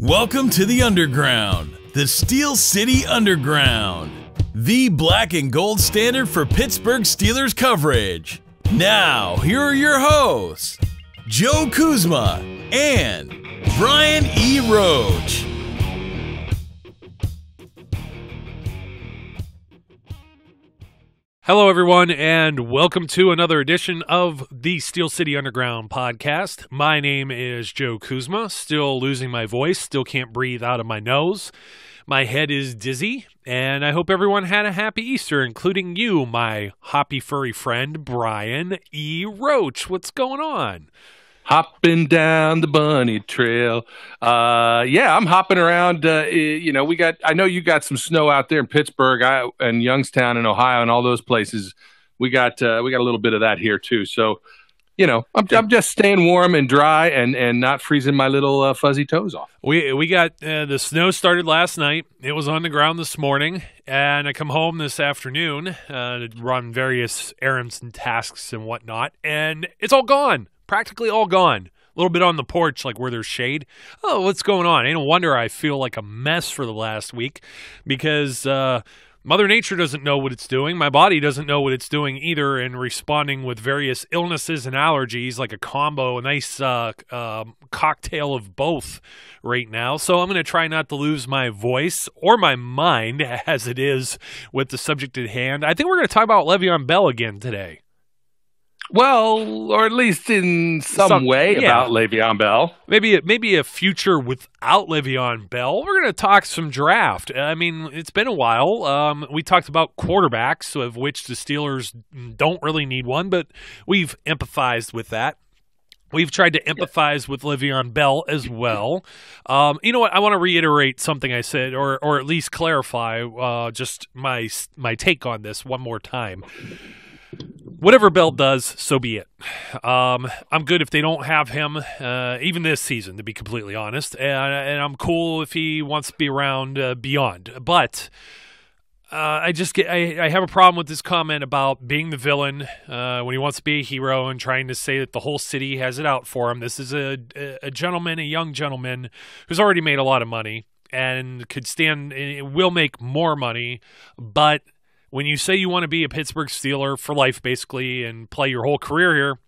Welcome to the Underground, the Steel City Underground, the black and gold standard for Pittsburgh Steelers coverage. Now, here are your hosts, Joe Kuzma and Brian E. Roach. Hello, everyone, and welcome to another edition of the Steel City Underground podcast. My name is Joe Kuzma, still losing my voice, still can't breathe out of my nose. My head is dizzy, and I hope everyone had a happy Easter, including you, my hoppy furry friend, Brian E. Roach. What's going on? Hopping down the bunny trail. Yeah, I'm hopping around. I know you got some snow out there in Pittsburgh and Youngstown in Ohio and all those places. We got a little bit of that here too. So, I'm just staying warm and dry and not freezing my little fuzzy toes off. We got the snow started last night. It was on the ground this morning, and I come home this afternoon to run various errands and tasks and whatnot, and it's all gone. Practically all gone. A little bit on the porch, like where there's shade. Oh, what's going on? Ain't no wonder I feel like a mess for the last week because Mother Nature doesn't know what it's doing. My body doesn't know what it's doing either, and responding with various illnesses and allergies, like a combo, a nice cocktail of both right now. So I'm going to try not to lose my voice or my mind as it is with the subject at hand. I think we're going to talk about Le'Veon Bell again today. Well, or at least in some way about Le'Veon Bell. Maybe a future without Le'Veon Bell. We're going to talk some draft. I mean, it's been a while. We talked about quarterbacks, of which the Steelers don't really need one, but we've empathized with that. We've tried to empathize with Le'Veon Bell as well. You know what? I want to reiterate something I said, or at least clarify just my take on this one more time. Whatever Bell does, so be it. I'm good if they don't have him, even this season, to be completely honest. And I'm cool if he wants to be around beyond. But I have a problem with this comment about being the villain when he wants to be a hero and trying to say that the whole city has it out for him. This is a young gentleman who's already made a lot of money and will make more money, but when you say you want to be a Pittsburgh Steeler for life, basically, and play your whole career here,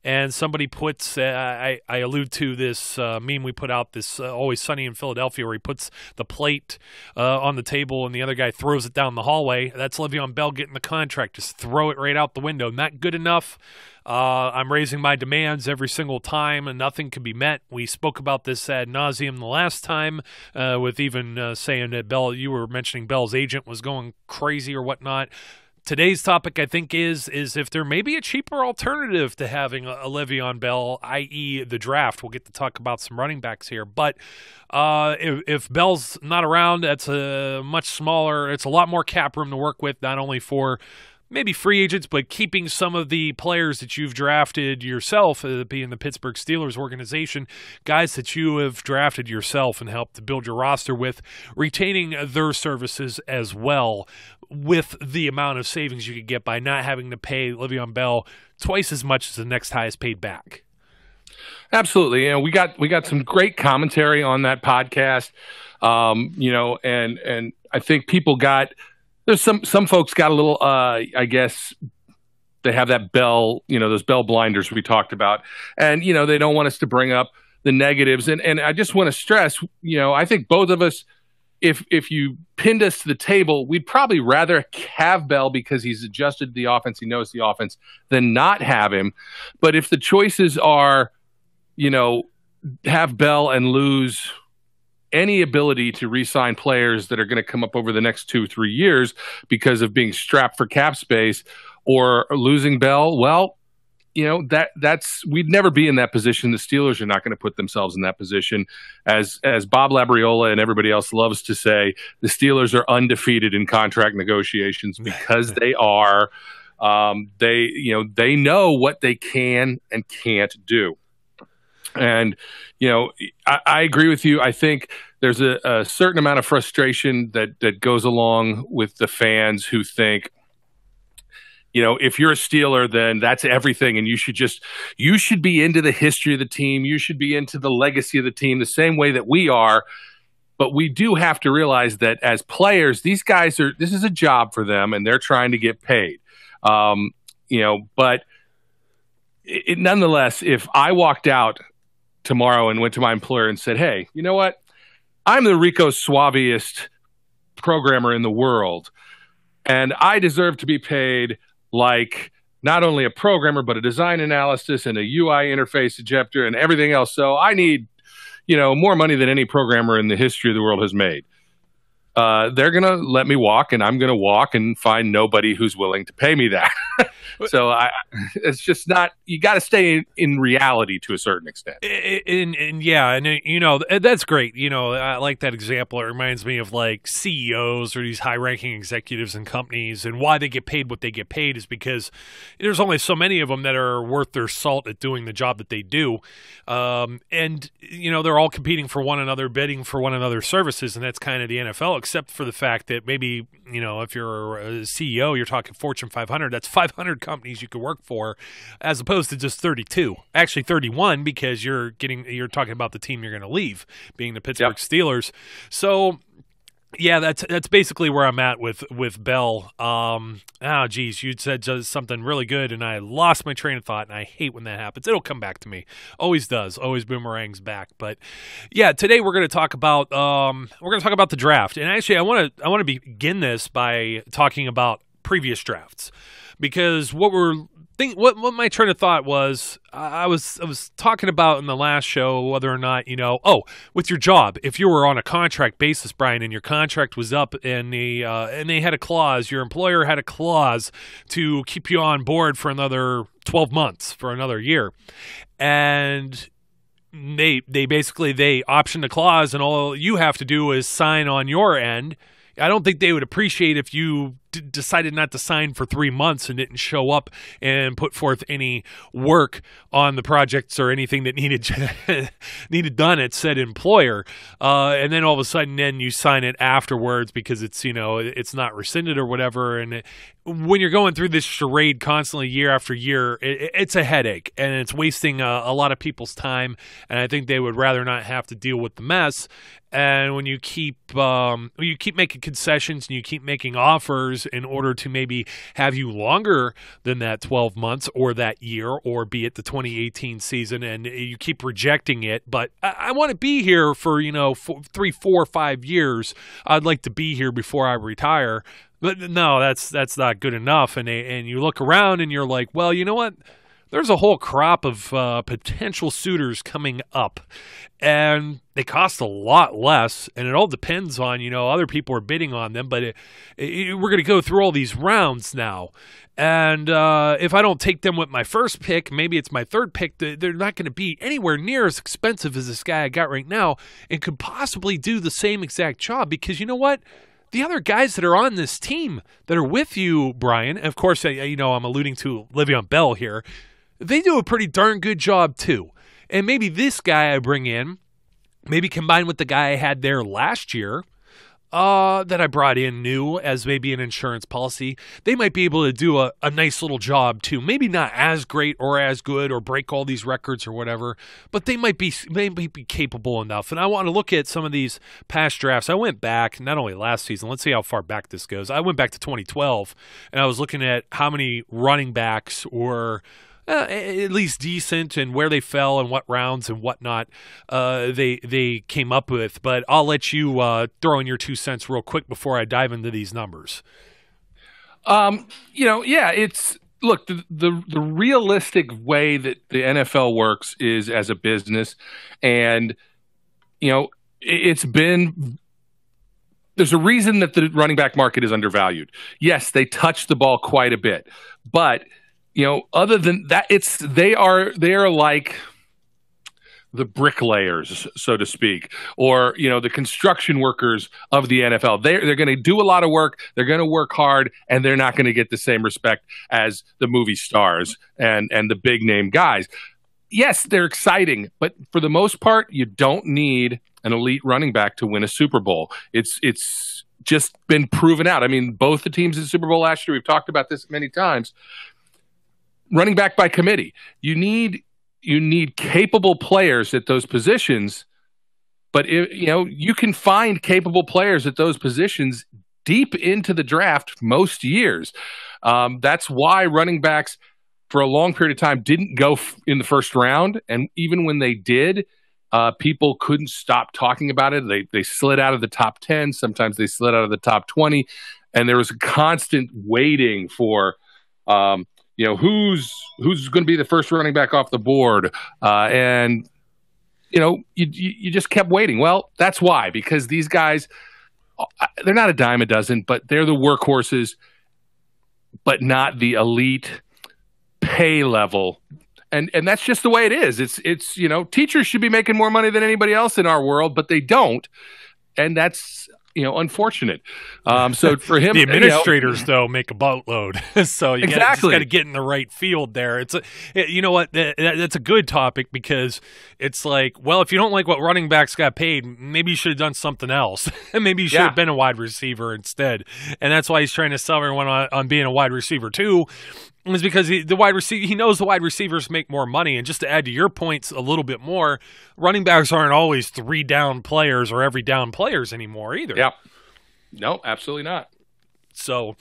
and somebody puts, I allude to this meme we put out, this Always Sunny in Philadelphia, where he puts the plate on the table and the other guy throws it down the hallway. That's Le'Veon Bell getting the contract. Just throw it right out the window. Not good enough. I'm raising my demands every single time, and nothing can be met. We spoke about this ad nauseum the last time, with even saying that Bell, you were mentioning Bell's agent was going crazy or whatnot. Today's topic, I think, is if there may be a cheaper alternative to having a Le'Veon Bell, i.e. the draft. We'll get to talk about some running backs here. But if Bell's not around, that's it's a lot more cap room to work with, not only for maybe free agents, but keeping some of the players that you've drafted yourself, being the Pittsburgh Steelers organization, guys that you have drafted yourself and helped to build your roster with, retaining their services as well, with the amount of savings you could get by not having to pay Le'Veon Bell twice as much as the next highest paid back. Absolutely. We got some great commentary on that podcast. And I think people there's some folks got a little, I guess they have that Bell, those Bell blinders we talked about. And, they don't want us to bring up the negatives. And I just want to stress, I think both of us, if you pinned us to the table, we'd probably rather have Bell because he's adjusted to the offense, he knows the offense, than not have him. But if the choices are, have Bell and lose any ability to re-sign players that are going to come up over the next 2-3 years because of being strapped for cap space or losing Bell, well, that's we'd never be in that position. The Steelers are not going to put themselves in that position. As Bob Labriola and everybody else loves to say, the Steelers are undefeated in contract negotiations because they are. They know what they can and can't do. And, I agree with you. I think there's a certain amount of frustration that goes along with the fans who think, if you're a Steeler, then that's everything. And you should be into the history of the team. You should be into the legacy of the team the same way that we are. But we do have to realize that as players, these guys this is a job for them and they're trying to get paid. But nonetheless, if I walked out tomorrow and went to my employer and said, hey, you know what? I'm the Rico Suaviest programmer in the world, and I deserve to be paid like not only a programmer, but a design analysis and a UI interface adjuster and everything else. So I need, more money than any programmer in the history of the world has made. They're going to let me walk, and I'm going to walk and find nobody who's willing to pay me that. So it's just not, you got to stay in reality to a certain extent. That's great. I like that example. It reminds me of like CEOs or these high ranking executives in companies, and why they get paid what they get paid is because there's only so many of them that are worth their salt at doing the job that they do. They're all competing for one another, bidding for one another's services. And that's kind of the NFL, except for the fact that maybe, if you're a CEO, you're talking Fortune 500, that's 500 companies you could work for, as opposed to just 32, actually 31, because you're talking about the team you're going to leave, being the Pittsburgh Steelers. So yeah, that's basically where I'm at with Bell. You said something really good, and I lost my train of thought, and I hate when that happens. It'll come back to me. Always does. Always boomerangs back. But yeah, today we're going to talk about the draft, and actually I want to begin this by talking about previous drafts, because what my train of thought was, I was talking about in the last show whether or not, with your job, if you were on a contract basis, Brian, and your contract was up and they had a clause, your employer had a clause to keep you on board for another 12 months, for another year. And they optioned the clause, and all you have to do is sign on your end. I don't think they would appreciate if you decided not to sign for 3 months and didn't show up and put forth any work on the projects or anything that needed done at said employer. And then all of a sudden, then you sign it afterwards because it's not rescinded or whatever. And when you're going through this charade constantly year after year, it's a headache, and it's wasting a lot of people's time. And I think they would rather not have to deal with the mess. And when you keep making concessions and you keep making offers in order to maybe have you longer than that 12 months or that year, or be it the 2018 season, and you keep rejecting it, but I want to be here for 3, 4, 5 years. I'd like to be here before I retire. But no, that's not good enough. And you look around and you're like, well, you know what? There's a whole crop of potential suitors coming up, and they cost a lot less, and it all depends on, other people are bidding on them, but we're going to go through all these rounds now, and if I don't take them with my first pick, maybe it's my third pick, they're not going to be anywhere near as expensive as this guy I got right now, and could possibly do the same exact job, because you know what? The other guys that are on this team that are with you, Brian, and of course, I'm alluding to Le'Veon Bell here, they do a pretty darn good job too. And maybe this guy I bring in, maybe combined with the guy I had there last year, that I brought in new as maybe an insurance policy, they might be able to do a nice little job too. Maybe not as great or as good or break all these records or whatever, but they might be capable enough. And I want to look at some of these past drafts. I went back, not only last season, let's see how far back this goes. I went back to 2012, and I was looking at how many running backs were at least decent, and where they fell and what rounds and whatnot they came up with. But I'll let you throw in your 2 cents real quick before I dive into these numbers. It's look, the realistic way that the NFL works is as a business, and it's been. There's a reason that the running back market is undervalued. Yes, they touch the ball quite a bit, but other than that, they are like the bricklayers, so to speak, or the construction workers of the NFL. They're going to do a lot of work. They're going to work hard, and they're not going to get the same respect as the movie stars and the big name guys. Yes, they're exciting, but for the most part, you don't need an elite running back to win a Super Bowl. It's just been proven out. I mean, both the teams in the Super Bowl last year, we've talked about this many times. Running back by committee. You need capable players at those positions, but you can find capable players at those positions deep into the draft most years. That's why running backs for a long period of time didn't go in the first round, and even when they did, people couldn't stop talking about it. They slid out of the top 10. Sometimes they slid out of the top 20. And there was a constant waiting for, who's going to be the first running back off the board. And you just kept waiting. Well, that's why, because these guys, they're not a dime a dozen, but they're the workhorses, but not the elite pay level. And that's just the way it is. It's teachers should be making more money than anybody else in our world, but they don't. And that's, unfortunate. So for him, the administrators though make a boatload. So you just got to get in the right field there. You know what? That's a good topic, because it's like, well, if you don't like what running backs got paid, maybe you should have done something else. Maybe you should have been a wide receiver instead. And that's why he's trying to sell everyone on being a wide receiver too. Is because he knows the wide receivers make more money. And just to add to your points a little bit more, running backs aren't always 3 down players or every down players anymore either. Yeah. No, absolutely not. So,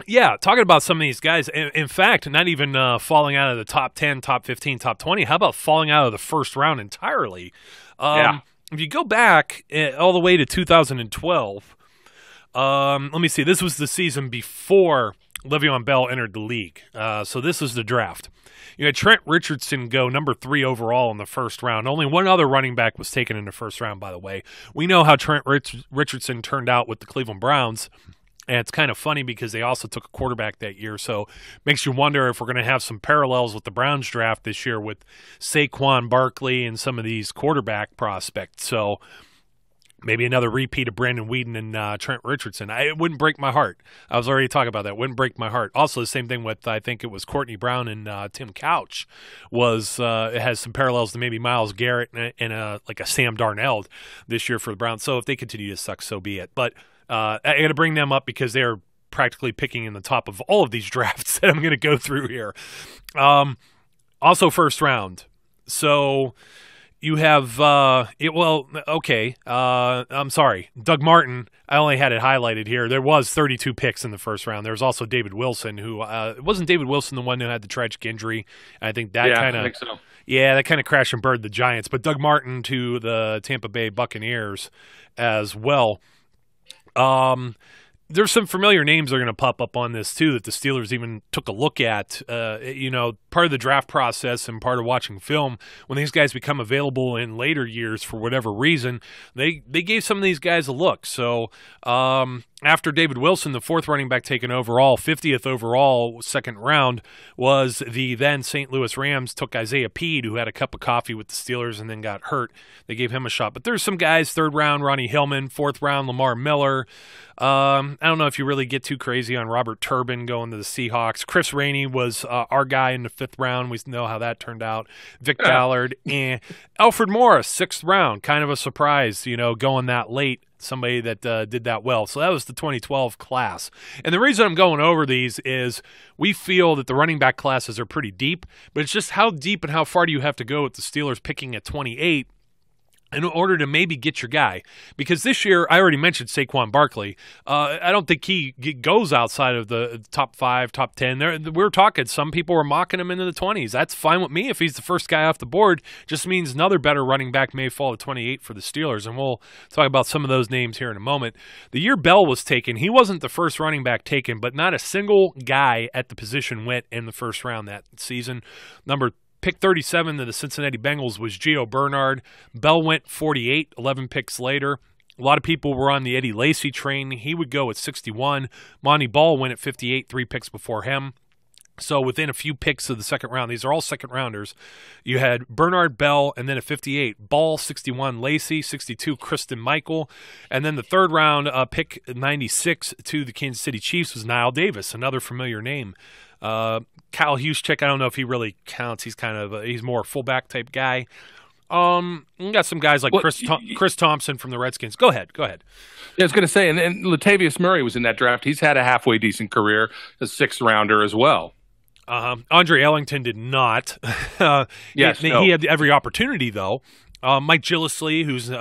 yeah, talking about some of these guys, in fact, not even falling out of the top 10, top 15, top 20. How about falling out of the first round entirely? If you go back all the way to 2012, let me see. This was the season before Le'Veon Bell entered the league. So this is the draft. You had Trent Richardson go number 3 overall in the first round. Only one other running back was taken in the first round, by the way. We know how Trent Richardson turned out with the Cleveland Browns. And it's kind of funny because they also took a quarterback that year. So makes you wonder if we're going to have some parallels with the Browns draft this year with Saquon Barkley and some of these quarterback prospects. So maybe another repeat of Brandon Weeden and Trent Richardson. It wouldn't break my heart. I was already talking about that. It wouldn't break my heart. Also, the same thing with, I think it was Courtney Brown and Tim Couch. It has some parallels to maybe Myles Garrett and like a Sam Darnold this year for the Browns. So if they continue to suck, so be it. But I got to bring them up because they're practically picking in the top of all of these drafts that I'm going to go through here. Also, first round. So you have, I'm sorry, Doug Martin. I only had it highlighted here. There was 32 picks in the first round. There was also David Wilson, who wasn't David Wilson the one who had the tragic injury. I think that that kind of crashed and burned the Giants. But Doug Martin to the Tampa Bay Buccaneers as well. There's some familiar names that are going to pop up on this too that the Steelers even took a look at. Part of the draft process and part of watching film, when these guys become available in later years for whatever reason, they gave some of these guys a look. So after David Wilson, the 4th running back taken overall, 50th overall, second round, was the then St. Louis Rams took Isaiah Peed, who had a cup of coffee with the Steelers and then got hurt. They gave him a shot. But there's some guys, 3rd round, Ronnie Hillman, 4th round, Lamar Miller. I don't know if you really get too crazy on Robert Turbin going to the Seahawks. Chris Rainey was our guy in the 5th round. We know how that turned out. Vic Ballard and Alfred Morris, 6th round. Kind of a surprise, going that late. Somebody that did that well. So that was the 2012 class. And the reason I'm going over these is we feel that the running back classes are pretty deep, but it's just how deep and how far do you have to go with the Steelers picking at 28 in order to maybe get your guy. Because this year, I already mentioned Saquon Barkley. I don't think he goes outside of the top 5, top 10. We're talking, some people were mocking him into the 20s. That's fine with me. If he's the first guy off the board, just means another better running back may fall to 28 for the Steelers. And we'll talk about some of those names here in a moment. The year Bell was taken, he wasn't the first running back taken, but not a single guy at the position went in the first round that season. Pick 37 to the Cincinnati Bengals was Gio Bernard. Bell went 48, 11 picks later. A lot of people were on the Eddie Lacy train. He would go at 61. Monty Ball went at 58, 3 picks before him. So within a few picks of the second round, these are all second rounders, you had Bernard, Bell, and then at 58, Ball, 61, Lacy, 62, Kristen Michael. And then the third round pick 96 to the Kansas City Chiefs was Niall Davis, another familiar name. Kyle Juszczyk, I don't know if he really counts. He's more a fullback type guy. We got some guys like Chris Thompson from the Redskins. Go ahead. Yeah, I was going to say, and Latavius Murray was in that draft. He's had a halfway decent career, a 6th-rounder as well. Andre Ellington did not. Yes, he had every opportunity, though. Mike Gillislee, who's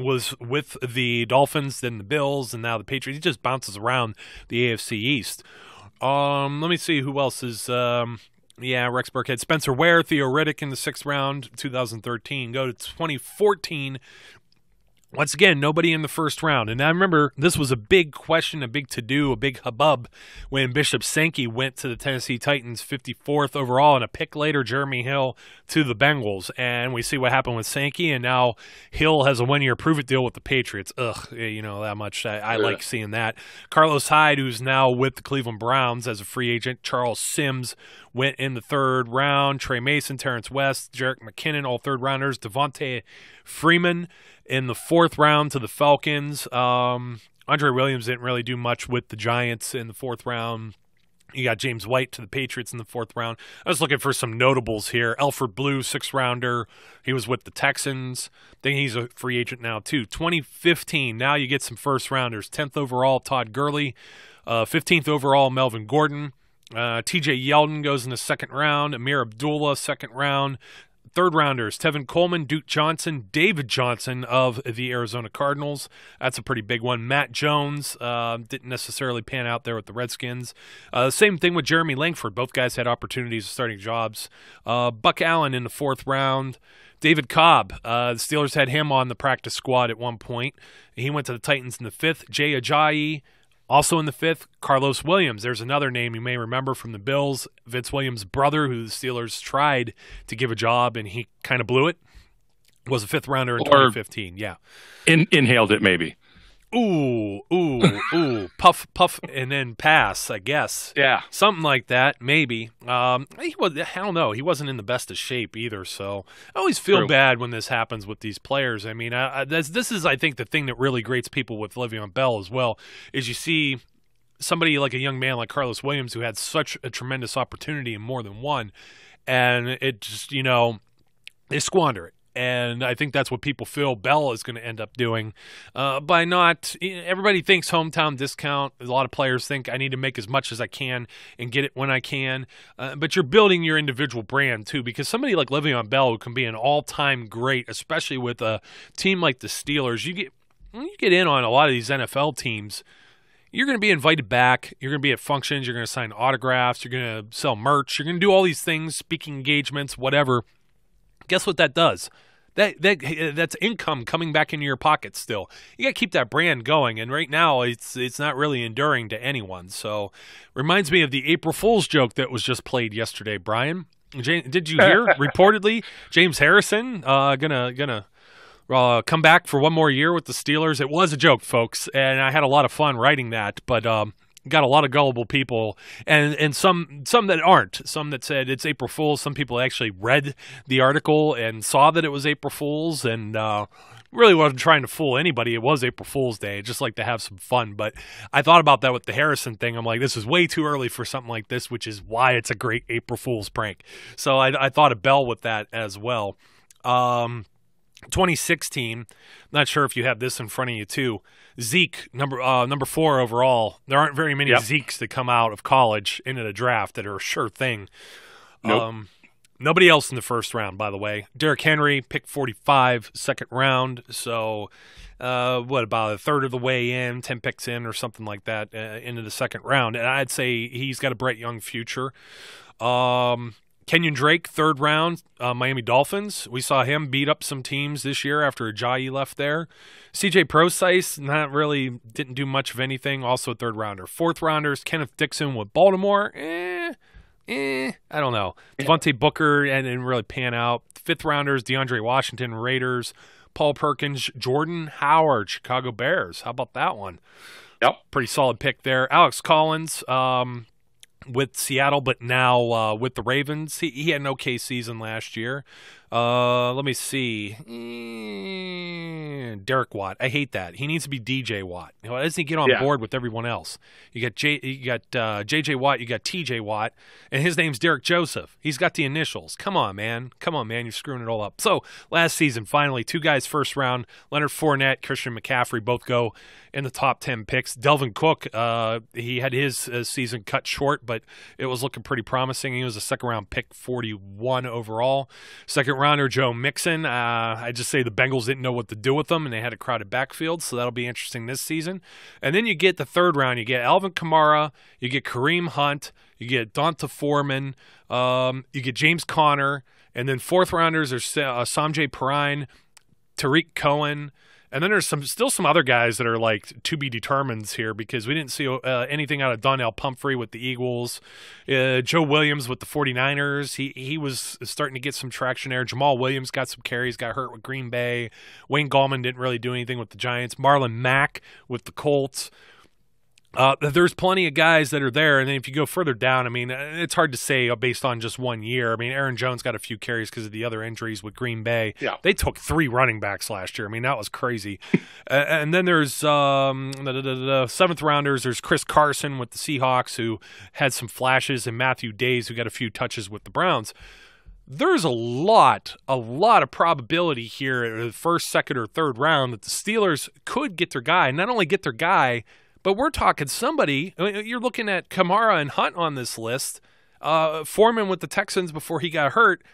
was with the Dolphins, then the Bills, and now the Patriots. He just bounces around the AFC East. Let me see who else is. Rex Burkhead, Spencer Ware, Theo Riddick in the 6th round, 2013. Go to 2014. Once again, nobody in the 1st round. And I remember this was a big question, a big to-do, a big hubbub when Bishop Sankey went to the Tennessee Titans 54th overall, and a pick later, Jeremy Hill to the Bengals. And we see what happened with Sankey, and now Hill has a 1-year prove-it deal with the Patriots. That much. I like seeing that. Carlos Hyde, who's now with the Cleveland Browns as a free agent. Charles Sims went in the 3rd round. Trey Mason, Terrence West, Jerick McKinnon, all 3rd-rounders. Devontae Freeman in the 4th round to the Falcons. Andre Williams didn't really do much with the Giants in the 4th round. You got James White to the Patriots in the 4th round. I was looking for some notables here. Alfred Blue, 6th-rounder. He was with the Texans. I think he's a free agent now, too. 2015, now you get some 1st-rounders. 10th overall, Todd Gurley. 15th overall, Melvin Gordon. TJ Yeldon goes in the 2nd round. Amir Abdullah, 2nd round. 3rd-rounders, Tevin Coleman, Duke Johnson, David Johnson of the Arizona Cardinals. That's a pretty big one. Matt Jones didn't necessarily pan out there with the Redskins. Same thing with Jeremy Langford. Both guys had opportunities of starting jobs. Buck Allen in the 4th round. David Cobb, the Steelers had him on the practice squad at one point. He went to the Titans in the 5th. Jay Ajayi, also in the 5th, Carlos Williams. There's another name you may remember from the Bills, Vince Williams' brother, who the Steelers tried to give a job, and he kind of blew it. Was a 5th-rounder in 2015, yeah. Inhaled it, maybe. Ooh, puff, and then pass, I guess. Yeah. Something like that, maybe. I don't know. He wasn't in the best of shape either, so I always feel bad when this happens with these players. I mean, this is, I think, the thing that really grates people with Le'Veon Bell as well, is you see somebody like a young man like Carlos Williams who had such a tremendous opportunity in more than one, and it just, they squander it. And I think that's what people feel Bell is going to end up doing by not – everybody thinks hometown discount. A lot of players think I need to make as much as I can and get it when I can. But you're building your individual brand too, because somebody like Le'Veon Bell, who can be an all-time great, especially with a team like the Steelers, when you get in on a lot of these NFL teams, you're going to be invited back. You're going to be at functions. You're going to sign autographs. You're going to sell merch. You're going to do all these things, speaking engagements, whatever. Guess what that does? That's income coming back into your pocket still. You got to keep that brand going, and right now it's not really enduring to anyone. So reminds me of the April Fool's joke that was just played yesterday, Brian. Did you hear? Reportedly, James Harrison gonna come back for one more year with the Steelers. It was a joke, folks, and I had a lot of fun writing that, but got a lot of gullible people, and some that aren't. Some that said it's April Fool's. Some people actually read the article and saw that it was April Fool's, and really wasn't trying to fool anybody. It was April Fool's Day. I just like to have some fun. But I thought about that with the Harrison thing. I'm like, this is way too early for something like this, which is why it's a great April Fool's prank. So I thought of Bell with that as well. 2016, not sure if you have this in front of you too. Zeke, number 4 overall. There aren't very many Zekes that come out of college into the draft that are a sure thing. Nope. Nobody else in the 1st round, by the way. Derrick Henry, pick 45, 2nd round. So, what, about a third of the way in, 10 picks in or something like that into the 2nd round. And I'd say he's got a bright young future. Kenyon Drake, 3rd round, Miami Dolphins. We saw him beat up some teams this year after Ajayi left there. CJ Prosise, didn't do much of anything, also a 3rd rounder. 4th rounders, Kenneth Dixon with Baltimore. I don't know. Devontae Booker didn't really pan out. 5th rounders, DeAndre Washington, Raiders. Paul Perkins, Jordan Howard, Chicago Bears. How about that one? Yep. Pretty solid pick there. Alex Collins, with Seattle, but now with the Ravens. He had an okay season last year. Let me see. Derek Watt. I hate that. He needs to be DJ Watt. Why doesn't he get on board with everyone else? You got JJ Watt, you got TJ Watt, and his name's Derek Joseph. He's got the initials. Come on, man. You're screwing it all up. So last season, finally, 2 guys first round, Leonard Fournette, Christian McCaffrey, both go in the top 10 picks. Delvin Cook, he had his season cut short, but it was looking pretty promising. He was a second-round pick, 41 overall. Second-rounder Joe Mixon. I just say the Bengals didn't know what to do with them, and they had a crowded backfield, so that'll be interesting this season. And then you get the third round. You get Alvin Kamara. You get Kareem Hunt. You get Donta Foreman. You get James Conner. And then fourth-rounders are Samjay Perine, Tariq Cohen. And then there's still some other guys that are like to be determined here because we didn't see anything out of Donnell Pumphrey with the Eagles. Joe Williams with the 49ers. He was starting to get some traction there. Jamal Williams got some carries, got hurt with Green Bay. Wayne Gallman didn't really do anything with the Giants. Marlon Mack with the Colts. There's plenty of guys that are there, and then if you go further down, I mean, it's hard to say based on just 1 year. I mean, Aaron Jones got a few carries because of the other injuries with Green Bay. Yeah. They took 3 running backs last year. I mean, that was crazy. And then there's the seventh rounders. There's Chris Carson with the Seahawks, who had some flashes, and Matthew Days, who got a few touches with the Browns. There's a lot of probability here in the first, second, or third round that the Steelers could get their guy. Not only get their guy, but we're talking somebody. I mean, you're looking at Kamara and Hunt on this list. Foreman with the Texans before he got hurt.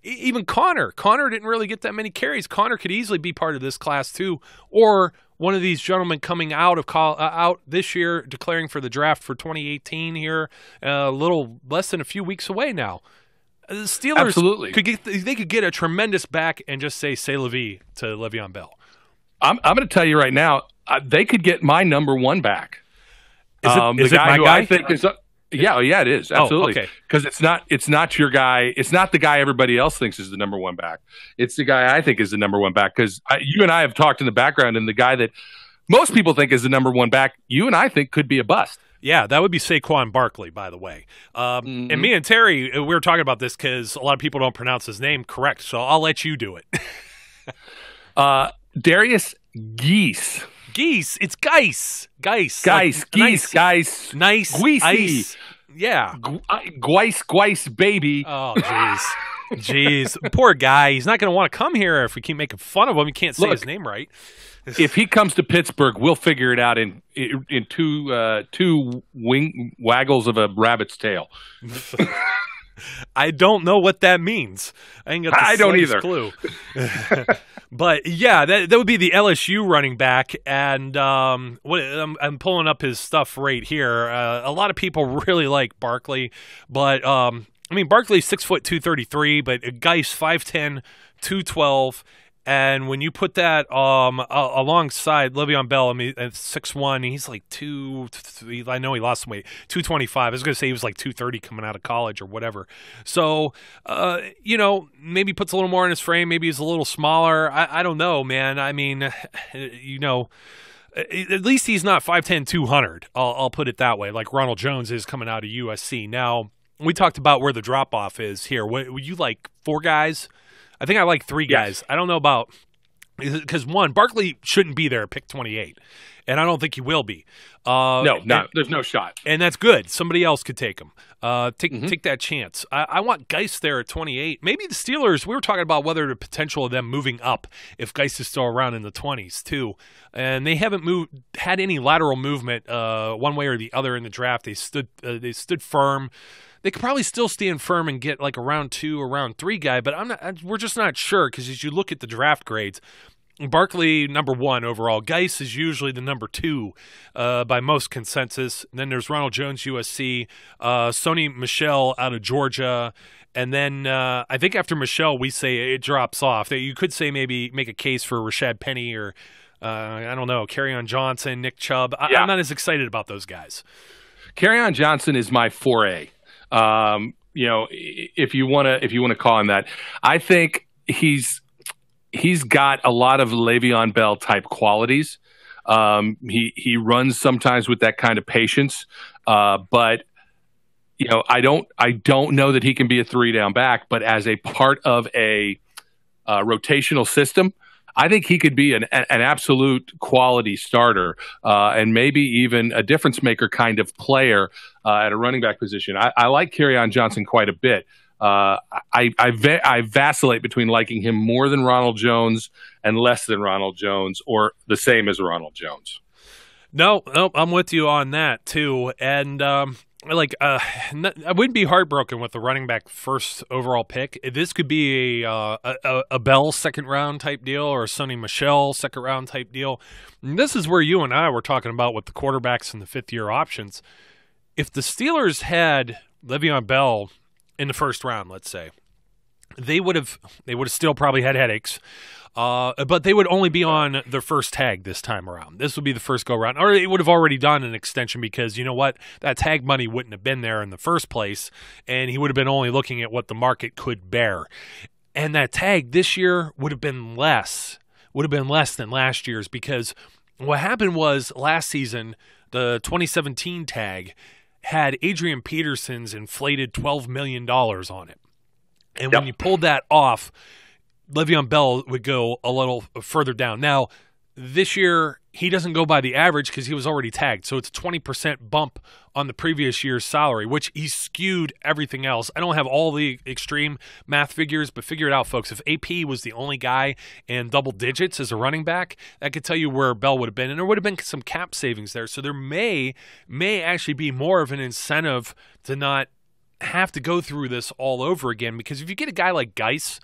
Even Connor. Connor didn't really get that many carries. Connor could easily be part of this class too, or one of these gentlemen coming out of out this year, declaring for the draft for 2018 here, a little less than a few weeks away now. The Steelers Absolutely. could get a tremendous back and just say "C'est la vie" to Le'Veon Bell. I'm going to tell you right now, they could get my number 1 back. Is it my who guy? I think is yeah, it is absolutely because it's not your guy. It's not the guy everybody else thinks is the number 1 back. It's the guy I think is the number 1 back because you and I have talked in the background, and the guy that most people think is the number 1 back, you and I think could be a bust. Yeah, that would be Saquon Barkley, by the way. And me and Terry, we were talking about this because a lot of people don't pronounce his name correct, so I'll let you do it. Darius Geese. Geese. It's Geis. Geese. Nice. Gweesy. Ice. Yeah. Gweis, baby. Oh, jeez. Poor guy. He's not going to want to come here if we keep making fun of him. He can't say his name right. If he comes to Pittsburgh, we'll figure it out in two wing waggles of a rabbit's tail. I don't know what that means. I ain't got the slightest clue. But yeah, that would be the LSU running back, and I'm pulling up his stuff right here. A lot of people really like Barkley, but I mean Barkley's 6 foot 233, but Geis 5'10", 212. And when you put that alongside Le'Veon Bell, I mean, at 6'1", he's like I know he lost some weight, 225. I was going to say he was like 230 coming out of college or whatever. So, maybe puts a little more in his frame. Maybe he's a little smaller. I don't know, man. I mean, at least he's not 5'10", 200. I'll put it that way, like Ronald Jones is coming out of USC. Now, we talked about where the drop-off is here. Would you like 4 guys? I think I like 3 guys. I don't know about – because, one, Barkley shouldn't be there at pick 28, and I don't think he will be. No, there's no shot. And that's good. Somebody else could take him. Take that chance. I want Geis there at 28. Maybe the Steelers – we were talking about whether the potential of them moving up if Geis is still around in the 20s too. And they haven't had any lateral movement one way or the other in the draft. They stood firm. They could probably still stand firm and get like a round 2 or round 3 guy, but we're just not sure because as you look at the draft grades, Barkley number 1 overall. Geis is usually the number 2 by most consensus. And then there's Ronald Jones, USC, Sony Michel out of Georgia. And then I think after Michel, we say it drops off. You could say maybe make a case for Rashad Penny or, I don't know, Kerryon Johnson, Nick Chubb. I'm not as excited about those guys. Kerryon Johnson is my 4A. If you want to call him that, I think he's got a lot of Le'Veon Bell type qualities. He runs sometimes with that kind of patience, but I don't know that he can be a 3-down back. But as a part of a rotational system, I think he could be an absolute quality starter and maybe even a difference maker kind of player at a running back position. I like Kerryon Johnson quite a bit. I vacillate between liking him more than Ronald Jones and less than Ronald Jones, or the same as Ronald Jones. No, I'm with you on that too. And I wouldn't be heartbroken with the running back first overall pick. This could be a Bell second round type deal or a Sonny Michel second round type deal. And this is where you and I were talking about with the quarterbacks and the fifth year options. If the Steelers had Le'Veon Bell in the first round, let's say, they would have still probably had headaches. But they would only be on their first tag this time around. This would be the first go-round. Or they would have already done an extension because, you know what, that tag money wouldn't have been there in the first place, and he would have been only looking at what the market could bear. And that tag this year would have been less than last year's, because what happened was last season, the 2017 tag had Adrian Peterson's inflated $12 million on it. And when you pulled that off, Le'Veon Bell would go a little further down. Now, this year, he doesn't go by the average because he was already tagged. So it's a 20% bump on the previous year's salary, which he skewed everything else. I don't have all the extreme math figures, but figure it out, folks. If AP was the only guy in double digits as a running back, that could tell you where Bell would have been. And there would have been some cap savings there. So there may actually be more of an incentive to not have to go through this all over again. Because if you get a guy like Geis,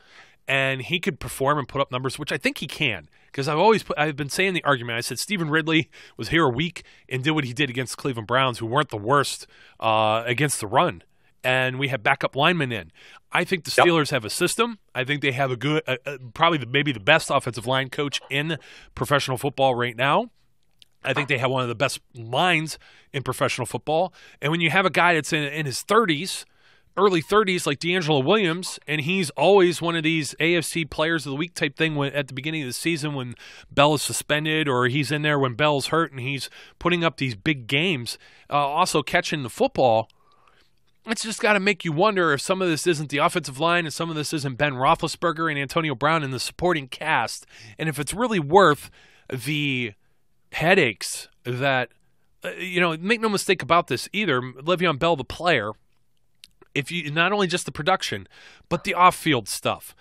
and he could perform and put up numbers, which I think he can. Because I've been saying the argument. I said Stephen Ridley was here a week and did what he did against Cleveland Browns, who weren't the worst against the run. And we have backup linemen in. I think the Steelers have a system. I think they have a good, probably maybe the best offensive line coach in professional football right now. I think they have one of the best lines in professional football. And when you have a guy that's in his 30s, early 30s, like D'Angelo Williams, and he's always one of these AFC players of the week type thing at the beginning of the season when Bell is suspended, or he's in there when Bell's hurt and he's putting up these big games, also catching the football. It's just got to make you wonder if some of this isn't the offensive line and some of this isn't Ben Roethlisberger and Antonio Brown and the supporting cast, and if it's really worth the headaches that, make no mistake about this either, Le'Veon Bell, the player, if you not only just the production, but the off-field stuff,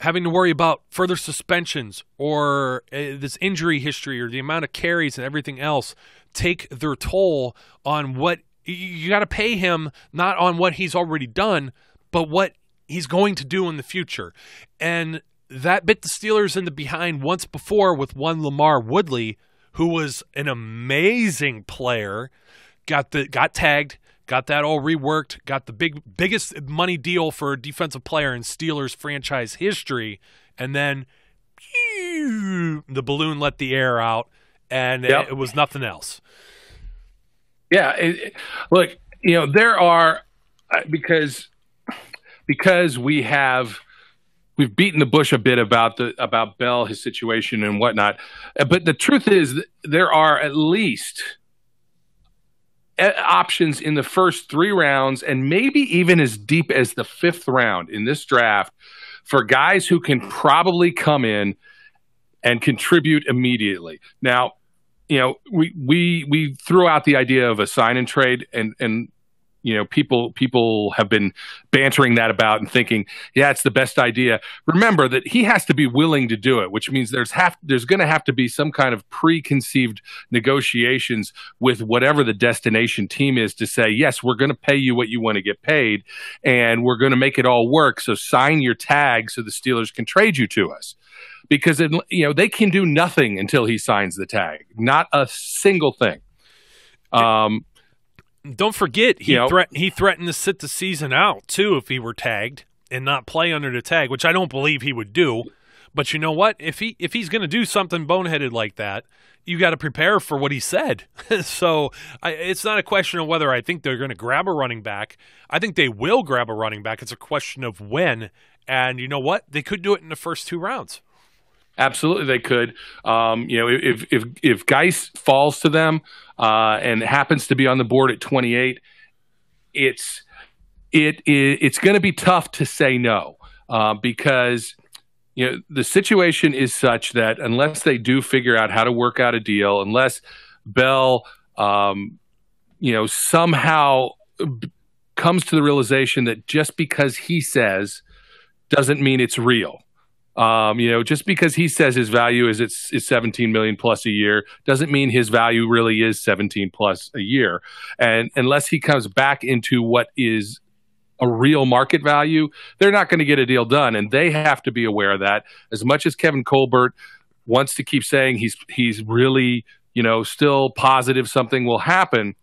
having to worry about further suspensions or this injury history or the amount of carries and everything else take their toll on what you got to pay him, not on what he's already done, but what he's going to do in the future. And that bit the Steelers in the behind once before with one Lamar Woodley, who was an amazing player, got tagged, got that all reworked, got the biggest money deal for a defensive player in Steelers franchise history, and then the balloon let the air out, and it was nothing else. Yeah, look, there are because we've beaten the bush a bit about Bell, his situation and whatnot, but the truth is that there are at least options in the first 3 rounds and maybe even as deep as the 5th round in this draft for guys who can probably come in and contribute immediately. Now, we threw out the idea of a sign and trade, and people have been bantering that about and thinking, yeah, it's the best idea. Remember that he has to be willing to do it, which means there's going to have to be some kind of preconceived negotiations with whatever the destination team is to say, yes, we're going to pay you what you want to get paid, and we're going to make it all work. So sign your tag so the Steelers can trade you to us. Because they can do nothing until he signs the tag, not a single thing. Don't forget, he threatened to sit the season out, too, if he were tagged and not play under the tag, which I don't believe he would do. But you know what? If he's going to do something boneheaded like that, you got to prepare for what he said. So it's not a question of whether I think they're going to grab a running back. I think they will grab a running back. It's a question of when. And you know what? They could do it in the first 2 rounds. Absolutely, they could. If Geis falls to them and happens to be on the board at 28, it's going to be tough to say no because the situation is such that unless they do figure out how to work out a deal, unless Bell, somehow comes to the realization that just because he says doesn't mean it's real. Just because he says his value is 17 million plus a year doesn't mean his value really is 17 plus a year. And unless he comes back into what is a real market value, they're not going to get a deal done. And they have to be aware of that. As much as Kevin Colbert wants to keep saying he's really, still positive something will happen,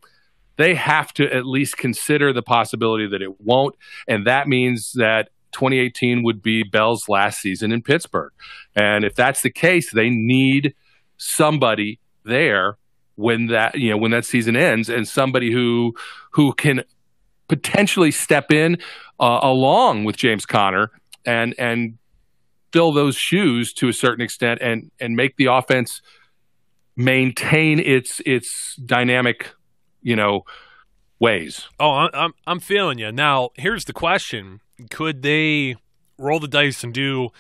they have to at least consider the possibility that it won't. And that means that 2018 would be Bell's last season in Pittsburgh. And if that's the case, they need somebody there when that season ends, and somebody who can potentially step in along with James Conner and fill those shoes to a certain extent and make the offense maintain its dynamic, ways. Oh, I'm feeling you. Now, here's the question. Could they roll the dice and do,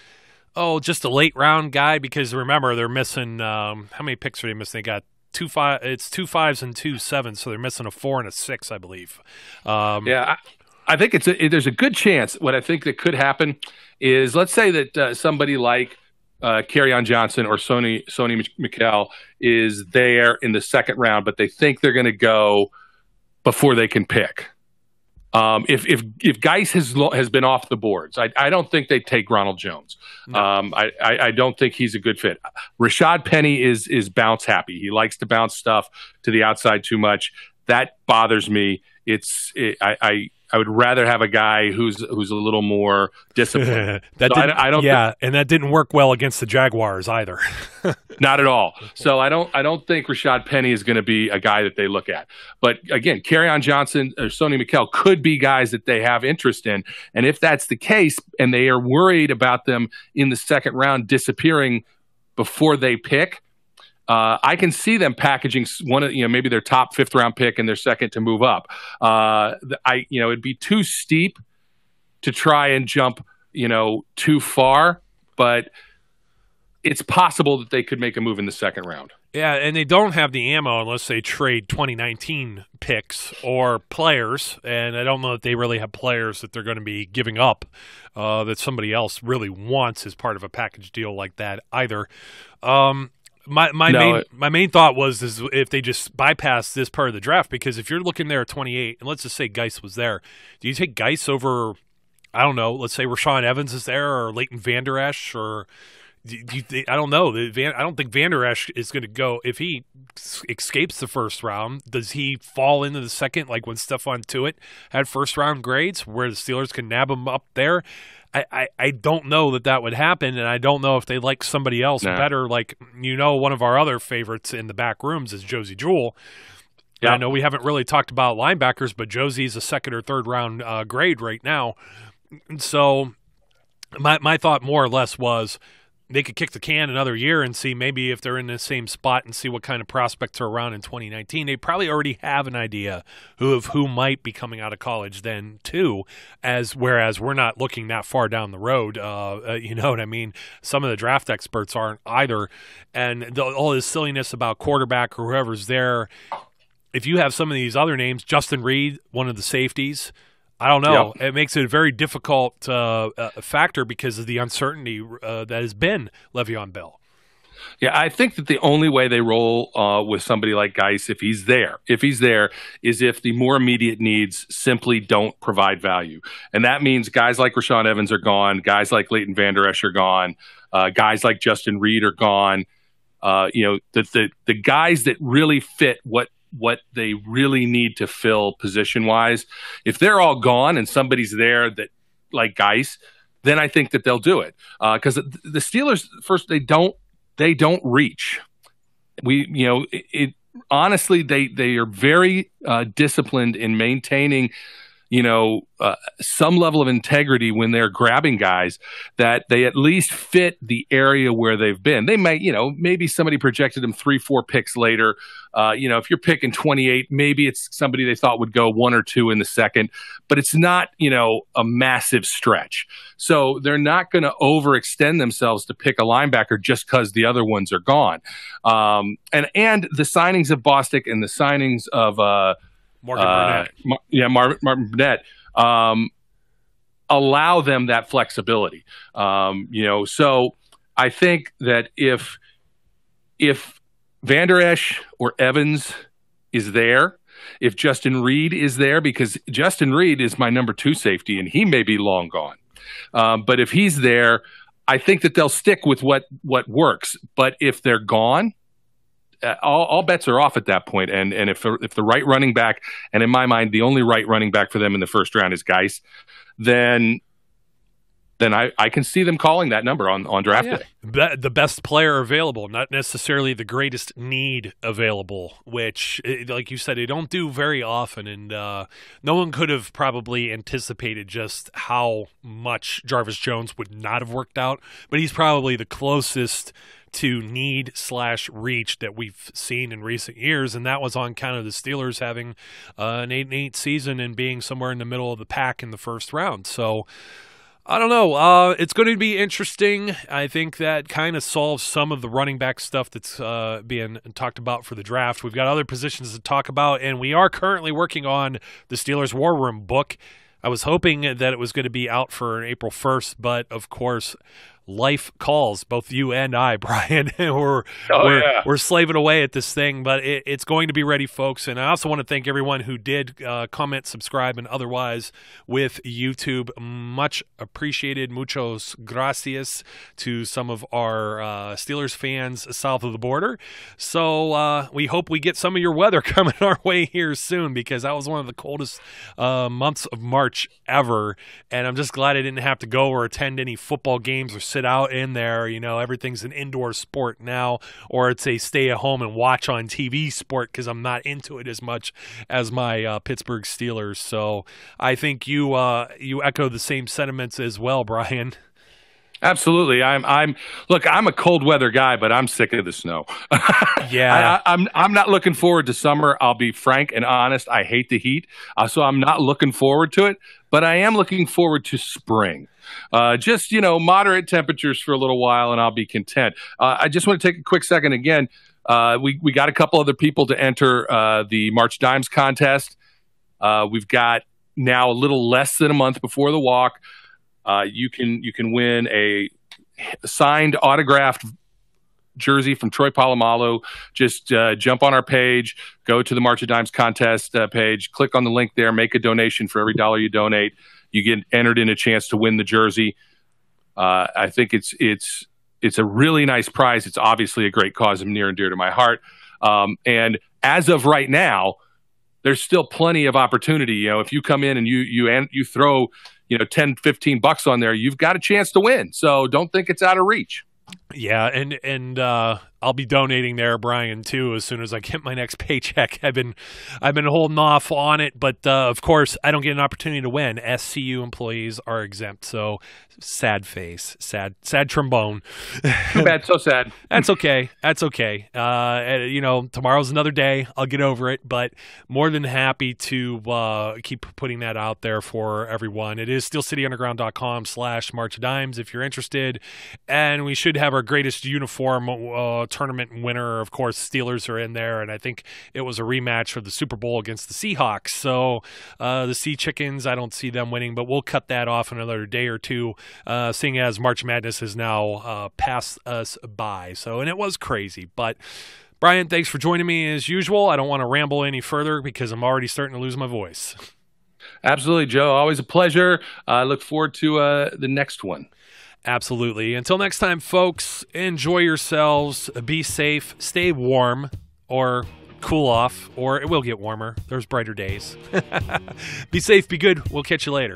just a late round guy? Because remember, they're missing, how many picks are they missing? They got 2 5s and 2 7s, so they're missing a 4 and a 6, I believe. I think there's a good chance. What I think that could happen is, let's say that somebody like Kerryon Johnson or Sony Michel is there in the second round, but they think they're going to go before they can pick. If Geis has been off the boards, I don't think they take Ronald Jones. No. I don't think he's a good fit. Rashad Penny is bounce happy. He likes to bounce stuff to the outside too much. That bothers me. I would rather have a guy who's a little more disciplined. And that didn't work well against the Jaguars either. Not at all. So I don't think Rashad Penny is going to be a guy that they look at. But again, Kerryon Johnson or Sony Michel could be guys that they have interest in. And if that's the case, and they are worried about them in the second round disappearing before they pick, I can see them packaging one of maybe their top 5th round pick and their second to move up. It'd be too steep to try and jump too far, but it's possible that they could make a move in the second round. Yeah, and they don't have the ammo unless they trade 2019 picks or players, and I don't know that they really have players that they're going to be giving up that somebody else really wants as part of a package deal like that either. My main thought was is if they just bypass this part of the draft, because if you're looking there at 28, and let's just say Geis was there, do you take Geis over, I don't know, let's say Rashaan Evans is there or Leighton Vander Esch, or I don't know. I don't think Vander Esch is going to go. If he escapes the first round, does he fall into the second, like when Stephon Tuitt had first-round grades where the Steelers can nab him up there? I don't know that would happen, and I don't know if they like somebody else better. Like, one of our other favorites in the back rooms is Josie Jewell. Yep. I know we haven't really talked about linebackers, but Josie's a second or third round grade right now. So my thought more or less was they could kick the can another year and see maybe if they're in the same spot and see what kind of prospects are around in 2019. They probably already have an idea of who might be coming out of college then too, whereas we're not looking that far down the road. You know what I mean? Some of the draft experts aren't either. And all this silliness about quarterback or whoever's there, if you have some of these other names, Justin Reed, one of the safeties, I don't know. Yep. It makes it a very difficult factor because of the uncertainty that has been Le'Veon Bell. Yeah, I think that the only way they roll with somebody like Geis, if he's there, is if the more immediate needs simply don't provide value. And that means guys like Rashaan Evans are gone, guys like Leighton Vander Esch are gone, guys like Justin Reed are gone. The guys that really fit what they really need to fill position-wise, if they're all gone and somebody's there that like Geis, then I think that they'll do it. Because the Steelers, first, they don't reach. Honestly, they are very disciplined in maintaining some level of integrity when they're grabbing guys, that they at least fit the area where they've been. They might, maybe somebody projected them 3-4 picks later. If you're picking 28, maybe it's somebody they thought would go 1 or 2 in the second, but it's not, a massive stretch. So they're not going to overextend themselves to pick a linebacker just because the other ones are gone. And the signings of Bostic and the signings of Morgan Burnett. Martin Burnett allow them that flexibility. So I think that if Van Der Esch or Evans is there, if Justin Reed is there, because Justin Reed is my number 2 safety and he may be long gone. But if he's there, I think that they'll stick with what works. But if they're gone, all bets are off at that point. And if the right running back, and in my mind, the only right running back for them in the first round is Geis, then I can see them calling that number on draft day. The best player available, not necessarily the greatest need available, which, like you said, they don't do very often. And no one could have probably anticipated just how much Jarvis Jones would not have worked out. But he's probably the closest to need/reach that we've seen in recent years, and that was on kind of the Steelers having an 8-8 season and being somewhere in the middle of the pack in the first round. So I don't know. It's going to be interesting. I think that kind of solves some of the running back stuff that's being talked about for the draft. We've got other positions to talk about, and we are currently working on the Steelers War Room book. I was hoping that it was going to be out for April 1st, but of course, life calls, both you and I, Brian. We're slaving away at this thing, but it's going to be ready, folks. And I also want to thank everyone who did comment, subscribe, and otherwise with YouTube. Much appreciated. Muchos gracias to some of our Steelers fans south of the border. So we hope we get some of your weather coming our way here soon, because that was one of the coldest months of March ever. And I'm just glad I didn't have to go or attend any football games or sit out in there. Everything's an indoor sport now, or it's a stay at home and watch on TV sport, because I'm not into it as much as my Pittsburgh Steelers. So I think you echo the same sentiments as well, Brian. Absolutely. I'm a cold weather guy, but I'm sick of the snow. Yeah. I'm not looking forward to summer. I'll be frank and honest. I hate the heat. So I'm not looking forward to it, but I am looking forward to spring. Just, moderate temperatures for a little while, and I'll be content. I just want to take a quick second again. We got a couple other people to enter the March Dimes contest. We've got now a little less than a month before the walk. You can win a signed, autographed jersey from Troy Polamalu. Just jump on our page, go to the March of Dimes contest page, click on the link there, make a donation. For every $1 you donate, you get entered in a chance to win the jersey. I think it's a really nice prize. It's obviously a great cause. I'm near and dear to my heart. And as of right now, there's still plenty of opportunity. If you come in and you throw $10-15 on there, you've got a chance to win. So don't think it's out of reach. Yeah, and I'll be donating there, Brian, too, as soon as I get my next paycheck. I've been holding off on it, but of course, I don't get an opportunity to win. SCU employees are exempt, so sad face, sad trombone. Too bad, so sad. That's okay. Tomorrow's another day. I'll get over it, but more than happy to keep putting that out there for everyone. It is steelcityunderground.com/marchdimes if you're interested, and we should have our greatest uniform tournament winner. Of course, Steelers are in there, and I think it was a rematch for the Super Bowl against the Seahawks. So the Sea Chickens, I don't see them winning, but we'll cut that off in another day or two, seeing as March Madness has now passed us by. And it was crazy. But Brian, thanks for joining me as usual. I don't want to ramble any further because I'm already starting to lose my voice. Absolutely, Joe. Always a pleasure. I look forward to the next one. Absolutely. Until next time, folks, enjoy yourselves, be safe, stay warm, or cool off, or it will get warmer. There's brighter days. Be safe, be good. We'll catch you later.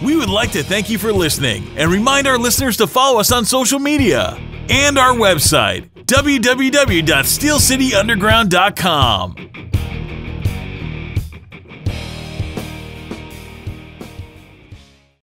We would like to thank you for listening and remind our listeners to follow us on social media and our website, www.steelcityunderground.com.